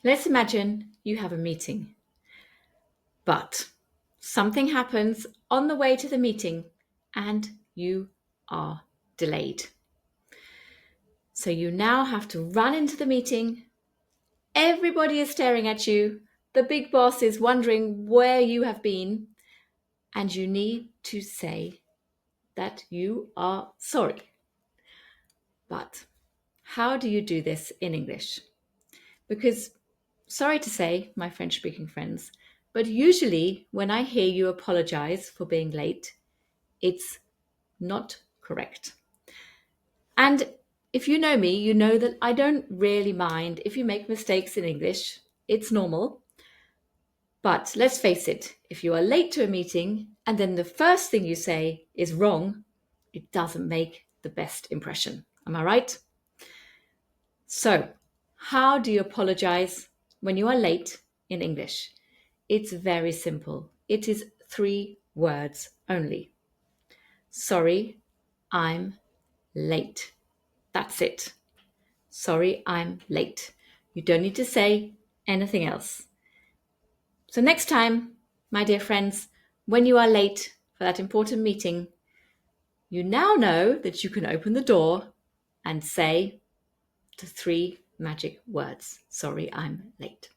Let's imagine you have a meeting, but something happens on the way to the meeting and you are delayed. So you now have to run into the meeting. Everybody is staring at you. The big boss is wondering where you have been, and you need to say that you are sorry. But how do you do this in English? Because, sorry to say, my French speaking friends, but usually when I hear you apologize for being late, it's not correct. And if you know me, you know that I don't really mind if you make mistakes in English. It's normal. But let's face it, if you are late to a meeting and then the first thing you say is wrong, it doesn't make the best impression. Am I right? So, how do you apologize when you are late in English? It's very simple. It is 3 words only. Sorry, I'm late. That's it. Sorry, I'm late. You don't need to say anything else. So next time, my dear friends, when you are late for that important meeting, you now know that you can open the door and say the 3 magic words. Sorry, I'm late.